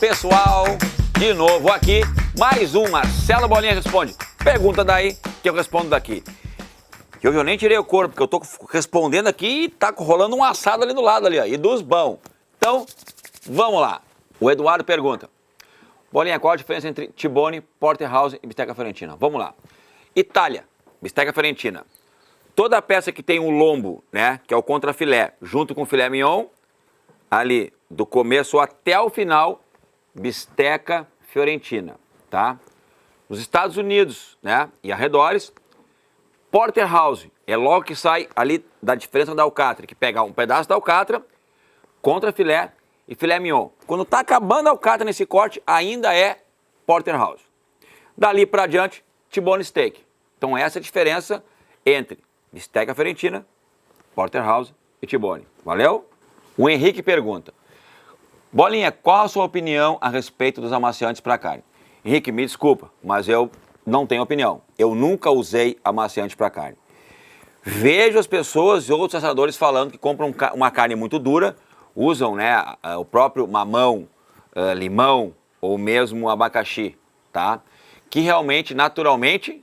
pessoal, de novo aqui, mais um Marcelo Bolinha Responde. Pergunta daí que eu respondo daqui. Que hoje eu nem tirei o corpo, porque eu tô respondendo aqui e tá rolando um assado ali do lado ali, ó, e dos bons. Então, vamos lá. O Eduardo pergunta. Bolinha, qual a diferença entre T-bone, porterhouse e bisteca fiorentina? Vamos lá. Itália, bisteca fiorentina. Toda a peça que tem um lombo, né, que é o contrafilé, junto com o filé mignon, ali do começo até o final, bisteca fiorentina, tá? Nos Estados Unidos, né, e arredores, porterhouse é logo que sai ali da diferença da alcatra, que pega um pedaço da alcatra, contrafilé e filé mignon. Quando tá acabando a alcatra nesse corte, ainda é porterhouse. Dali para adiante, T-bone steak. Então essa é a diferença entre bisteca fiorentina, porterhouse e T-bone. Valeu? O Henrique pergunta. Bolinha, qual a sua opinião a respeito dos amaciantes para carne? Henrique, me desculpa, mas eu não tenho opinião. Eu nunca usei amaciante para carne. Vejo as pessoas e outros assadores falando que compram uma carne muito dura, usam, né, o próprio mamão, limão ou mesmo abacaxi, tá? Que realmente naturalmente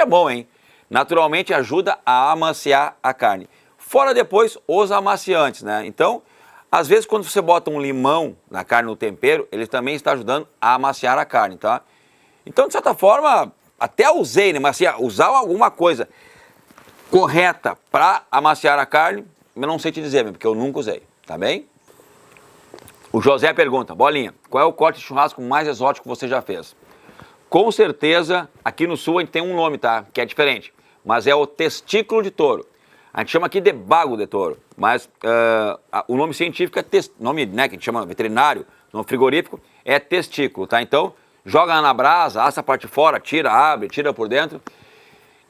é bom, hein? Naturalmente ajuda a amaciar a carne. Fora depois os amaciantes, né? Então, às vezes quando você bota um limão na carne no tempero, ele também está ajudando a amaciar a carne, tá? Então, de certa forma, até usei, né? Mas assim, usar alguma coisa correta para amaciar a carne, eu não sei te dizer, porque eu nunca usei, tá bem? O José pergunta, Bolinha, qual é o corte de churrasco mais exótico que você já fez? Com certeza, aqui no sul a gente tem um nome, tá? Que é diferente, mas é o testículo de touro. A gente chama aqui de bago de touro, mas o nome científico é nome, né, que a gente chama veterinário, nome frigorífico, é testículo, tá? Então, joga na brasa, assa a parte de fora, tira, abre, tira por dentro.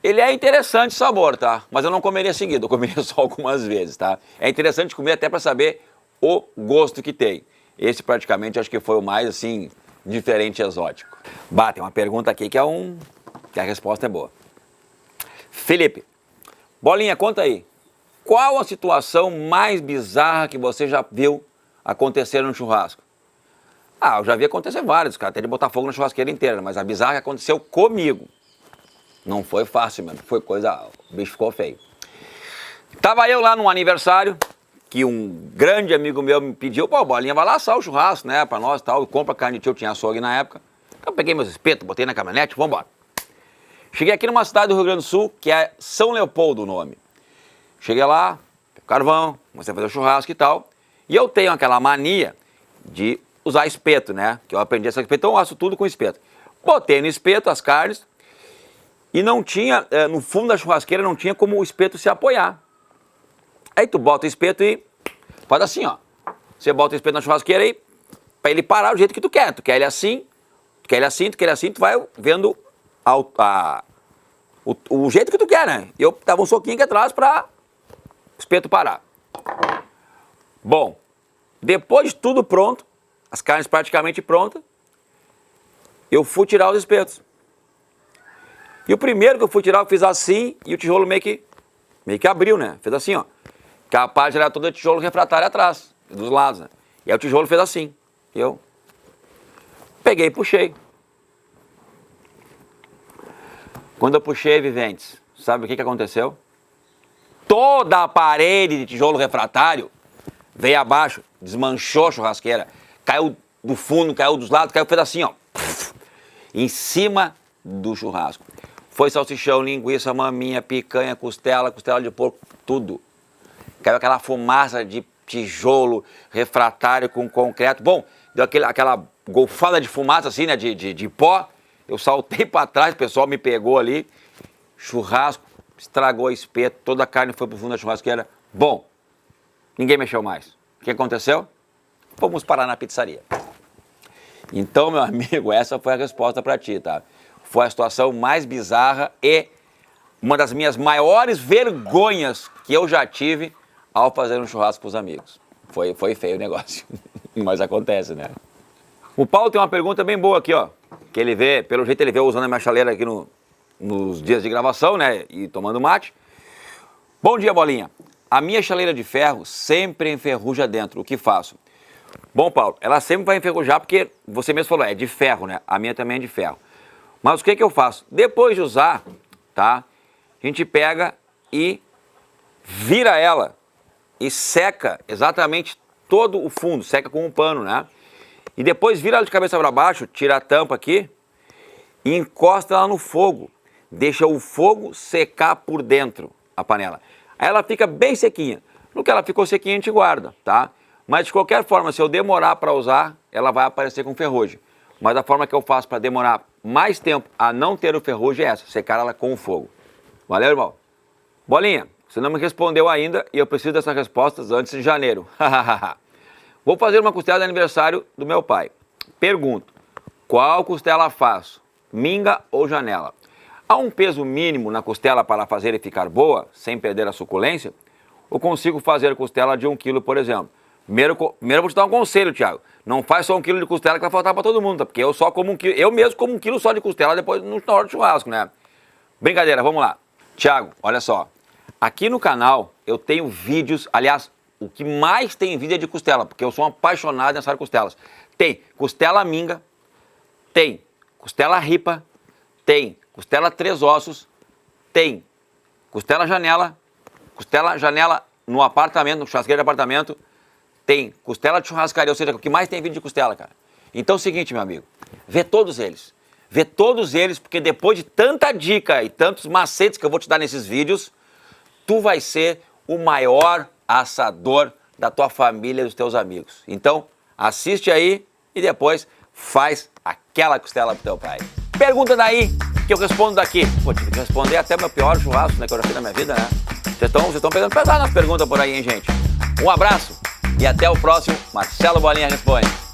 Ele é interessante o sabor, tá? Mas eu não comeria seguido, eu comeria só algumas vezes, tá? É interessante comer até para saber o gosto que tem. Esse praticamente acho que foi o mais, assim, diferente e exótico. Tem uma pergunta aqui que a resposta é boa. Felipe, Bolinha, conta aí. Qual a situação mais bizarra que você já viu acontecer no churrasco? Eu já vi acontecer vários, cara. Até de botar fogo na churrasqueira inteira, mas a bizarra que aconteceu comigo. Não foi fácil mesmo, foi coisa... O bicho ficou feio. Tava eu lá num aniversário, que um grande amigo meu me pediu, Bolinha, vai lá assar o churrasco, né, pra nós e tal. Compra carne de tio, eu tinha açougue na época. Então eu peguei meus espetos, botei na caminhonete, vambora. Cheguei aqui numa cidade do Rio Grande do Sul, que é São Leopoldo o nome. Cheguei lá, carvão, comecei a fazer o churrasco e tal. E eu tenho aquela mania de usar espeto, né? Que eu aprendi essa espeto, então eu asso tudo com espeto. Botei no espeto as carnes e não tinha, no fundo da churrasqueira não tinha como o espeto se apoiar. Aí tu bota o espeto e faz assim, ó. Você bota o espeto na churrasqueira aí, pra ele parar do jeito que tu quer. Tu quer ele assim, tu quer ele assim, tu quer ele assim, tu vai vendo o jeito que tu quer, né? E eu dava um soquinho aqui atrás pra o espeto parar. Bom, depois de tudo pronto, as carnes praticamente prontas, eu fui tirar os espetos. E o primeiro que eu fui tirar, eu fiz assim e o tijolo meio que abriu, né? Fez assim, ó. Que a parte era toda tijolo refratário atrás, dos lados, né? E aí o tijolo fez assim. E eu peguei e puxei. Quando eu puxei, viventes, sabe o que aconteceu? Toda a parede de tijolo refratário veio abaixo, desmanchou a churrasqueira, caiu do fundo, caiu dos lados, fez assim, ó, em cima do churrasco. Foi salsichão, linguiça, maminha, picanha, costela de porco, tudo. Caiu aquela fumaça de tijolo refratário com concreto. Bom, deu aquela golfada de fumaça assim, né, de pó. Eu saltei para trás, o pessoal me pegou ali, churrasco, estragou o espeto, toda a carne foi pro fundo da churrasqueira. Bom, ninguém mexeu mais. O que aconteceu? Fomos parar na pizzaria. Então, meu amigo, essa foi a resposta para ti, tá? Foi a situação mais bizarra e uma das minhas maiores vergonhas que eu já tive ao fazer um churrasco com os amigos. Foi feio o negócio, mas acontece, né? O Paulo tem uma pergunta bem boa aqui, ó. Que ele vê, pelo jeito ele vê usando a minha chaleira aqui nos dias de gravação, né? E tomando mate. Bom dia, Bolinha. A minha chaleira de ferro sempre enferruja dentro. O que faço? Bom, Paulo, ela sempre vai enferrujar porque você mesmo falou, é de ferro, né? A minha também é de ferro. Mas o que eu faço? Depois de usar, tá? A gente pega e vira ela e seca exatamente todo o fundo, seca com um pano, né? E depois vira ela de cabeça para baixo, tira a tampa aqui e encosta ela no fogo. Deixa o fogo secar por dentro, a panela. Aí ela fica bem sequinha. No que ela ficou sequinha, a gente guarda, tá? Mas de qualquer forma, se eu demorar para usar, ela vai aparecer com ferrugem. Mas a forma que eu faço para demorar mais tempo a não ter o ferrugem é essa, secar ela com o fogo. Valeu, irmão? Bolinha, você não me respondeu ainda e eu preciso dessas respostas antes de janeiro. Vou fazer uma costela de aniversário do meu pai. Pergunto, qual costela faço? Minga ou janela? Há um peso mínimo na costela para fazer e ficar boa, sem perder a suculência? Ou consigo fazer costela de 1 kg, por exemplo? Primeiro eu vou te dar um conselho, Thiago. Não faz só 1 kg de costela que vai faltar para todo mundo, tá? Porque eu só como 1 kg, eu mesmo como 1 kg só de costela depois na hora do churrasco, né? Brincadeira, vamos lá. Thiago, olha só. Aqui no canal eu tenho vídeos, aliás, o que mais tem vídeo é de costela, porque eu sou um apaixonado nessa área de costelas. Tem costela minga, tem costela ripa, tem costela 3 ossos, tem costela janela no apartamento, no churrasqueiro de apartamento, tem costela de churrascaria, ou seja, o que mais tem vídeo de costela, cara. Então é o seguinte, meu amigo, vê todos eles. Vê todos eles, porque depois de tanta dica e tantos macetes que eu vou te dar nesses vídeos, tu vai ser o maior assador da tua família e dos teus amigos. Então, assiste aí e depois faz aquela costela pro teu pai. Pergunta daí que eu respondo daqui. Pô, tive que responder até meu pior churrasco, né, que eu já fiz na minha vida, né? Vocês estão pegando pesado nas perguntas por aí, hein, gente? Um abraço e até o próximo Marcelo Bolinha Responde.